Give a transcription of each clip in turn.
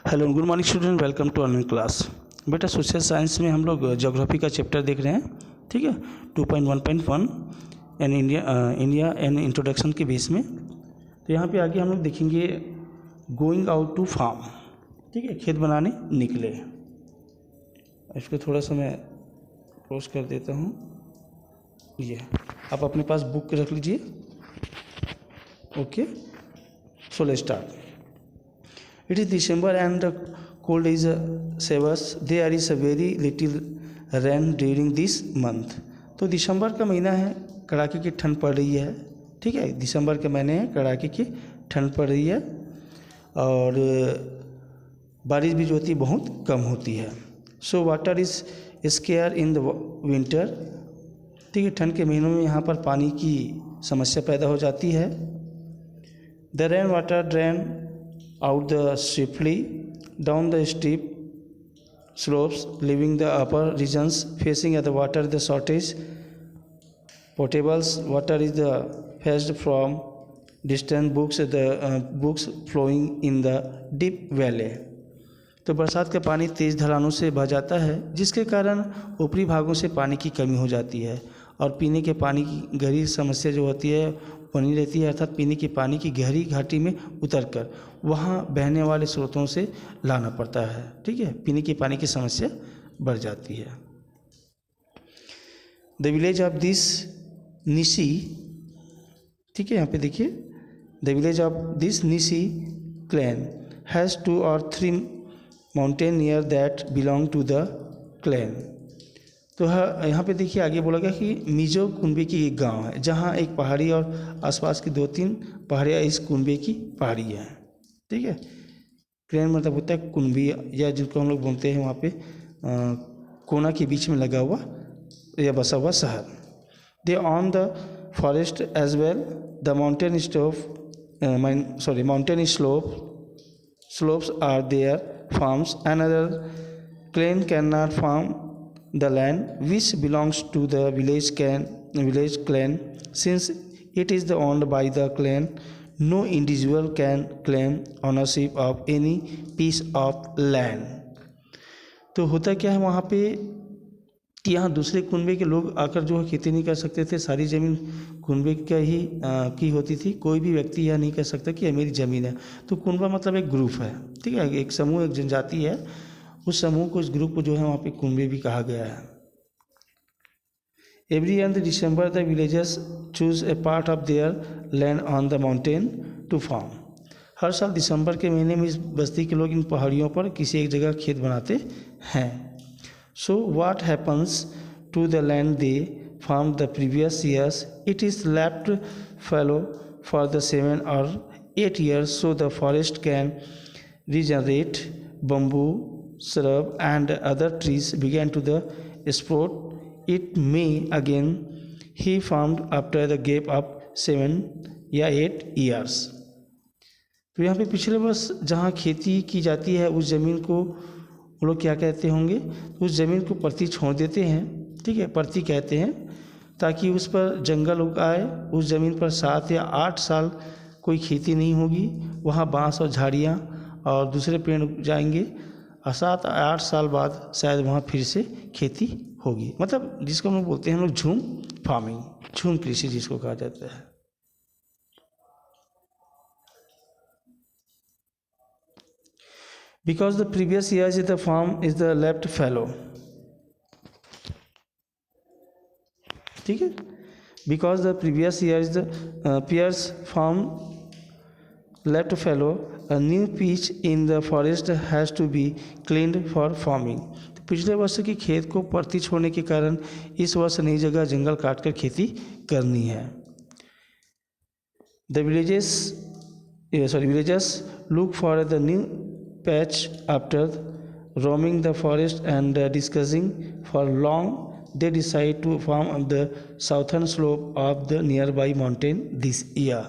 Hello good morning student, welcome to online class. बेटा social science में हम लोग ज्योग्राफी का चैप्टर देख रहे हैं, ठीक है। 2.1.1 एंड इंडिया एंड इंट्रोडक्शन के बेस में। तो यहाँ पे आगे हम लोग देखेंगे गोइंग आउट टू फार्म, ठीक है, खेत बनाने निकले। इसको थोड़ा सा मैं क्लोज कर देता हूँ। ये आप अपने पास बुक रख लीजिए। Okay, so let's start. It is December and the cold is severe. There is a very little rain during this month. तो दिसंबर का महीना है, कड़ाके की ठंड पड़ रही है, ठीक है। दिसंबर के महीने हैं, कड़ाके की ठंड पड़ रही है और बारिश भी जो होती है बहुत कम होती है। So water is square in the winter, ठीक है। ठंड के महीनों में यहाँ पर पानी की समस्या पैदा हो जाती है। The rain water drain out the swiftly down the steep slopes, leaving the upper regions facing at the water the shortage. Potable water is the fetched from distant books flowing in the deep valley. तो बरसात का पानी तेज़ ढलानों से बह जाता है, जिसके कारण ऊपरी भागों से पानी की कमी हो जाती है और पीने के पानी की गहरी समस्या जो होती है बनी रहती है। अर्थात पीने के पानी की गहरी घाटी में उतरकर वहाँ बहने वाले स्रोतों से लाना पड़ता है, ठीक है। पीने के पानी की समस्या बढ़ जाती है। The village of this Nyishi, ठीक है, यहाँ पे देखिए, the village of this Nyishi clan has 2 or 3 mountain near that belong to the clan. तो यहाँ पे देखिए आगे बोला गया कि मिजो कुनबे की एक गांव है जहाँ एक पहाड़ी और आसपास की 2-3 पहाड़ियाँ इस कुनबे की पहाड़ियाँ हैं, ठीक है। क्लैन मतलब होता है कुनबी, या जिनको हम लोग बोलते हैं वहाँ पे कोना के बीच में लगा हुआ या बसा हुआ शहर। They on the forest edge well the mountain slopes are their farms. Another clan cannot farm the land which belongs to the village clan. Since it is owned by the clan, no individual can claim ownership of any piece of land. तो होता क्या है वहाँ पे कि यहाँ दूसरे कुनबे के लोग आकर जो है खेती नहीं कर सकते थे। सारी ज़मीन कुनबे का ही की होती थी। कोई भी व्यक्ति यह नहीं कह सकता कि यह मेरी ज़मीन है। तो कुनबा मतलब एक ग्रुप है, ठीक है, एक समूह, एक जनजाति है। उस समूह को, इस ग्रुप को जो है वहाँ पे कुनबे भी कहा गया है। Every year in December the villagers choose a part of their land on the mountain to farm. हर साल दिसंबर के महीने में इस बस्ती के लोग इन पहाड़ियों पर किसी एक जगह खेत बनाते हैं। So what happens to the land they farmed the previous years? It is left fallow for the 7 or 8 years so the forest can regenerate. Bamboo, shrub and other trees began to the sprout. It may again he farmed after the gap of 7 या 8 years. तो यहाँ पे पिछले वर्ष जहाँ खेती की जाती है उस ज़मीन को वो लोग क्या कहते होंगे, उस ज़मीन को परती छोड़ देते हैं, ठीक है, परती कहते हैं, ताकि उस पर जंगल उग आए। उस ज़मीन पर 7 या 8 साल कोई खेती नहीं होगी। वहाँ बांस और झाड़ियाँ और दूसरे पेड़ उग जाएंगे और 7 या 8 साल बाद शायद वहाँ फिर से खेती होगी। मतलब जिसको हम लोग बोलते हैं हम लोग झूम फार्मिंग, झूम कृषि जिसको कहा जाता है। Because the previous years the farm is the left fallow, ठीक है। Because the previous years the Pierce farm left fallow, a new pitch in the forest has to be cleaned for farming. तो पिछले वर्ष की खेत को परती छोड़ने के कारण इस वर्ष नई जगह जंगल काटकर खेती करनी है। The villagers look for the new patch after roaming the forest and discussing for long. They decide to farm on the southern slope of the nearby mountain this year.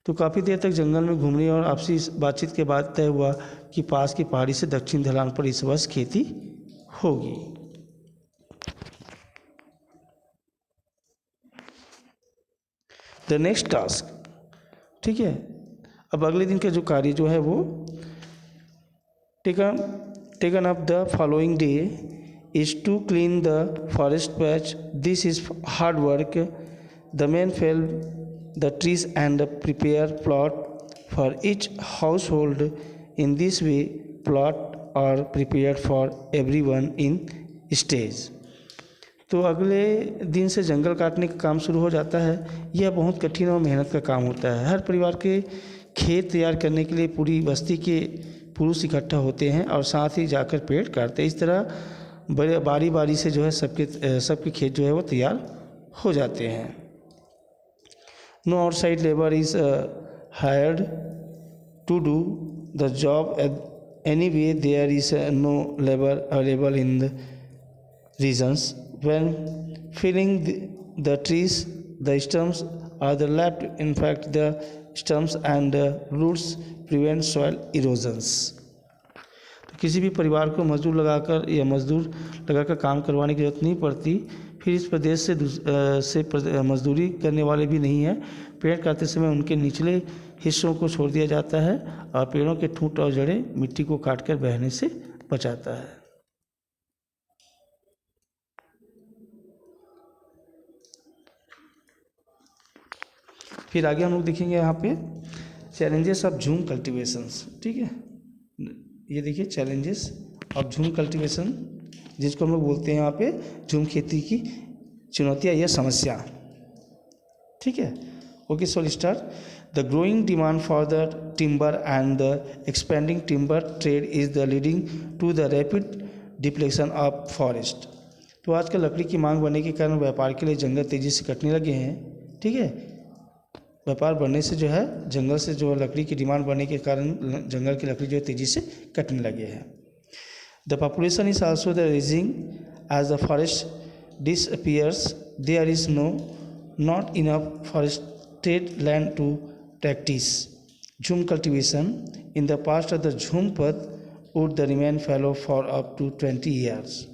तो काफ़ी देर तक जंगल में घूमने और आपसी बातचीत के बाद तय हुआ कि पास की पहाड़ी से दक्षिण ढलान पर इस वर्ष खेती होगी। द नेक्स्ट टास्क, ठीक है। अब अगले दिन का जो कार्य जो है वो taken up the following day is to clean the forest patch. This is hard work. The men fell the trees and prepare plot for each household. In this way, plot are prepared for everyone in stage. तो अगले दिन से जंगल काटने का काम शुरू हो जाता है। यह बहुत कठिन और मेहनत का काम होता है। हर परिवार के खेत तैयार करने के लिए पूरी बस्ती के पुरुष इकट्ठा होते हैं और साथ ही जाकर पेड़ काटते हैं। इस तरह बड़े बारी बारी से जो है सबके खेत जो है वो तैयार हो जाते हैं। No outside labour is hired to do the job anyway there is no labour available in the regions. When felling the trees, the stumps are the left. In fact, the stumps and roots prevent soil erosions. तो किसी भी परिवार को मजदूर लगाकर काम करवाने की जरूरत नहीं पड़ती। फिर इस प्रदेश से मजदूरी करने वाले भी नहीं है। पेड़ काटते समय उनके निचले हिस्सों को छोड़ दिया जाता है और पेड़ों के ठूंठ और जड़ें मिट्टी को काटकर बहने से बचाता है। फिर आगे हम लोग देखेंगे यहाँ पे चैलेंजेस ऑफ झूम कल्टीवेशंस। ठीक है, ये देखिए चैलेंजेस ऑफ झूम कल्टीवेशन, जिसको हम लोग बोलते हैं यहाँ पे झूम खेती की चुनौतियाँ या समस्या। ठीक है, okay, so start. The growing demand for the timber and the expanding timber trade is the leading to the rapid depletion of forest. तो आजकल लकड़ी की मांग बढ़ने के कारण व्यापार के लिए जंगल तेज़ी से कटने लगे हैं। ठीक है, व्यापार बढ़ने से जो है जंगल से जो लकड़ी की डिमांड बढ़ने के कारण जंगल की लकड़ी जो है तेज़ी से कटने लगे हैं। The population is also the rising as the forest disappears. There is not enough forested land to practice jhum cultivation. In the past of the jhum path would the remain fallow for up to 20 years.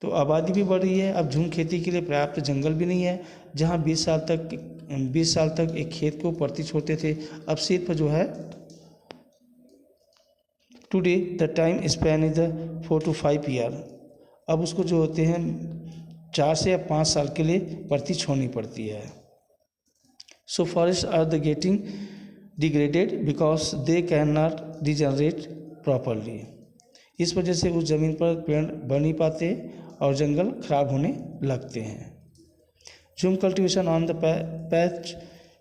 तो आबादी भी बढ़ रही है, अब झूम खेती के लिए पर्याप्त जंगल भी नहीं है। जहाँ 20 साल तक एक खेत को परती छोड़ते थे, अब सिर्फ जो है today the time span is the 4 to 5 year. अब उसको जो होते हैं 4 से या 5 साल के लिए परती छोड़नी पड़ती है। So forest are the getting degraded because they can not regenerate properly. इस वजह से उस ज़मीन पर पेड़ बढ़ नहीं पाते और जंगल खराब होने लगते हैं। झूम cultivation on the patch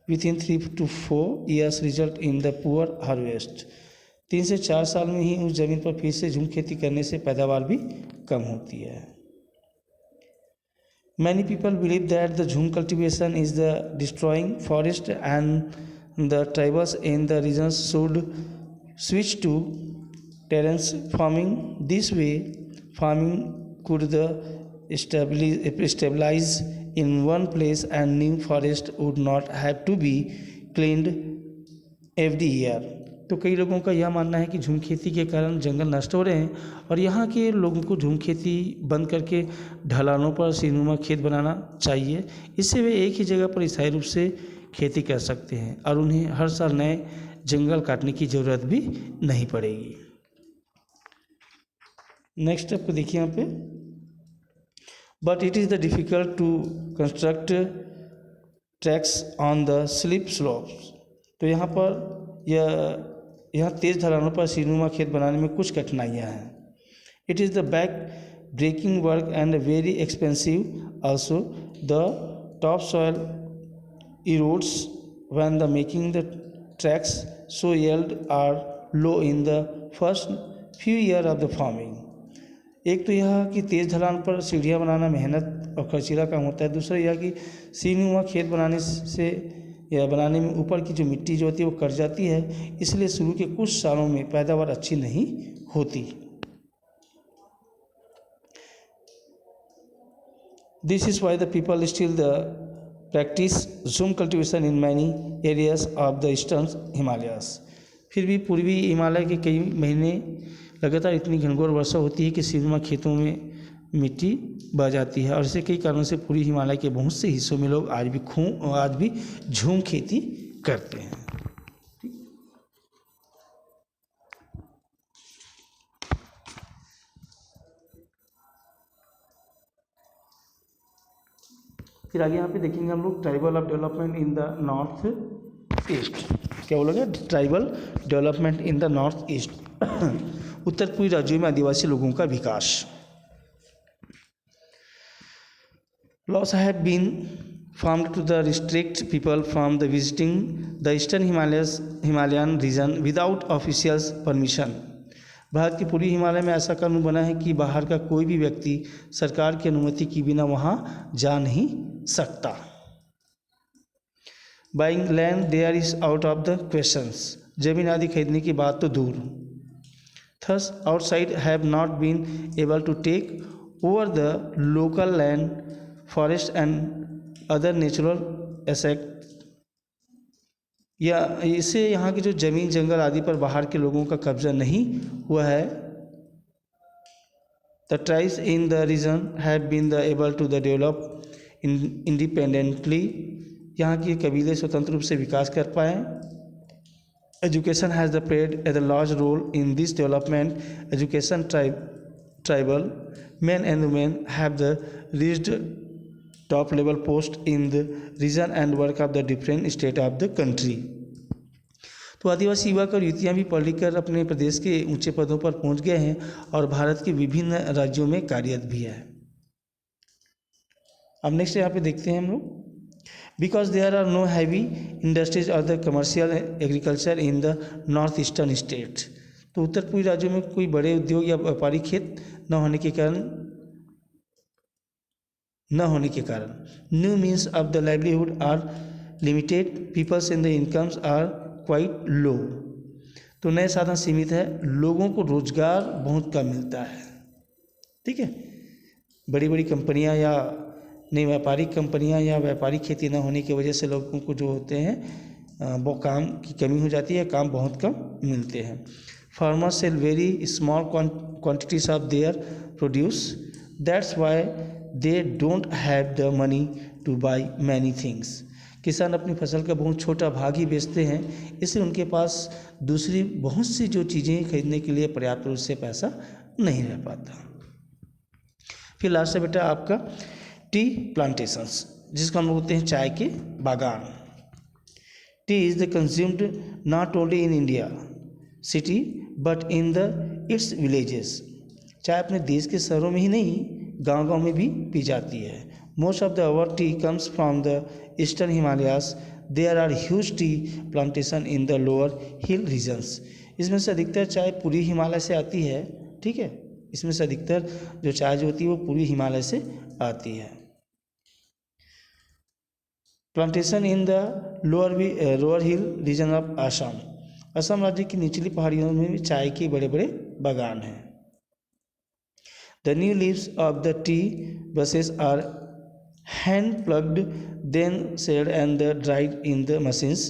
within 3 to 4 years result in the poor harvest. 3 से 4 साल में ही उस ज़मीन पर फिर से झूम खेती करने से पैदावार भी कम होती है। Many people believe that the jhum cultivation is the destroying forest and the tribals in the regions should switch to terrace farming. This way, farming could stabilize in one place and new forest would not have to be cleaned every year. तो कई लोगों का यह मानना है कि झूम खेती के कारण जंगल नष्ट हो रहे हैं और यहाँ के लोगों को झूम खेती बंद करके ढलानों पर सीनुमा खेत बनाना चाहिए। इससे वे एक ही जगह पर स्थायी रूप से खेती कर सकते हैं और उन्हें हर साल नए जंगल काटने की ज़रूरत भी नहीं पड़ेगी। नेक्स्ट स्टेप को देखिए यहाँ पे, but it is the difficult to construct tracks on the slip slopes. तो यहाँ पर यहाँ तेज़ ढलानों पर सीनुमा खेत बनाने में कुछ कठिनाइयाँ हैं। It is the back breaking work and very expensive also. The top soil erodes when the making the tracks, so yield are low in the first few year of the farming. एक तो यह कि तेज़ ढलान पर सीढ़ियाँ बनाना मेहनत और खर्चीला काम होता है। दूसरा यह कि सीनुमा खेत बनाने से या बनाने में ऊपर की जो मिट्टी जो होती है वो कट जाती है, इसलिए शुरू के कुछ सालों में पैदावार अच्छी नहीं होती। This is why the people still the practice jhum cultivation in many areas of the eastern Himalayas. फिर भी पूर्वी हिमालय के कई महीने लगातार इतनी घनघोर वर्षा होती है कि सीनुमा खेतों में मिट्टी बह जाती है और इससे कई कारणों से पूरी हिमालय के बहुत से हिस्सों में लोग आज भी झूम खेती करते हैं। फिर आगे यहाँ पे देखेंगे हम लोग tribal of development in the north east. क्या बोलोगे? Tribal development in the north east, उत्तर पूर्वी राज्यों में आदिवासी लोगों का विकास। Laws have been formed to the restrict people from the visiting the eastern Himalayan region without official permission। Bharat के पूर्वी हिमालय में ऐसा कानून बना है कि बाहर का कोई भी व्यक्ति सरकार की अनुमति के बिना वहां जा नहीं सकता। Buying land there is out of the questions। जमीन आदि खरीदने की बात तो दूर। Thus outside have not been able to take over the local land, forest and other natural assets। या इससे यहाँ की जो जमीन जंगल आदि पर बाहर के लोगों का कब्जा नहीं हुआ है। The tribes in the region have been able to develop independently। यहाँ के कबीले स्वतंत्र रूप से विकास कर पाए। Education has played a large role in this development। Education tribal men and women have reached top level post in the region and work of the different state of the country। तो आदिवासी युवक और युवतियाँ भी पढ़ लिख कर अपने प्रदेश के ऊंचे पदों पर पहुंच गए हैं और भारत के विभिन्न राज्यों में कार्यरत भी है। अब नेक्स्ट यहाँ पे देखते हैं हम लोग, because there are no heavy industries और the commercial agriculture in the north eastern states. तो उत्तर पूर्वी राज्यों में कोई बड़े उद्योग या व्यापारिक खेत न होने के कारण new means of the livelihood are limited, peoples in the incomes are quite low. तो नए साधन सीमित है, लोगों को रोजगार बहुत कम मिलता है। ठीक है, बड़ी बड़ी कंपनियां या नई व्यापारिक कंपनियां या व्यापारिक खेती न होने की वजह से लोगों को जो होते हैं वो काम की कमी हो जाती है, काम बहुत कम मिलते हैं। Farmers sell very small quantities of their produce, that's why they don't have the money to buy many things. किसान अपनी फसल का बहुत छोटा भाग ही बेचते हैं, इसलिए उनके पास दूसरी बहुत सी जो चीज़ें खरीदने के लिए पर्याप्त रूप से पैसा नहीं रह पाता। फिर लास्ट है बेटा आपका टी प्लांटेशंस, जिसको हम लोग बोलते हैं चाय के बागान। T is the consumed not only in India city but in the it's villages. चाय अपने देश के शहरों में ही नहीं, गांव-गांव में भी पी जाती है। Most of the our tea comes from the eastern Himalayas, there are huge tea plantation in the lower hill regions. इसमें से अधिकतर चाय पूर्वी हिमालय से आती है। ठीक है, इसमें से अधिकतर जो चाय जो होती है वो पूर्वी हिमालय से आती है। Plantation in the lower hill region of Assam. Assam राज्य की निचली पहाड़ियों में भी चाय के बड़े बड़े बागान हैं। The new leaves of the T bushes are hand plucked, then shelled and dried in the machines।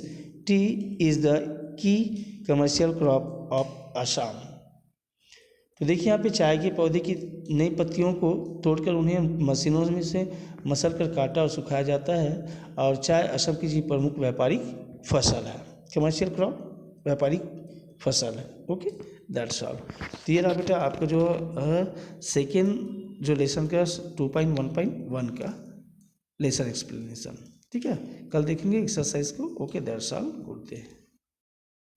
Tea is the key commercial crop of Assam। तो देखिए यहाँ पे चाय के पौधे की नई पत्तियों को तोड़कर उन्हें मशीनों में से मसल कर काटा और सुखाया जाता है, और चाय असम की जी प्रमुख व्यापारिक फसल है। कमर्शियल क्रॉप व्यापारिक फसल है। Okay, that's all. तो ये रहा बेटा आपका जो सेकेंड जो लेसन का 2.1.1 का लेसन एक्सप्लेनेशन। ठीक है, कल देखेंगे एक्सरसाइज को। Okay, that's all, good day.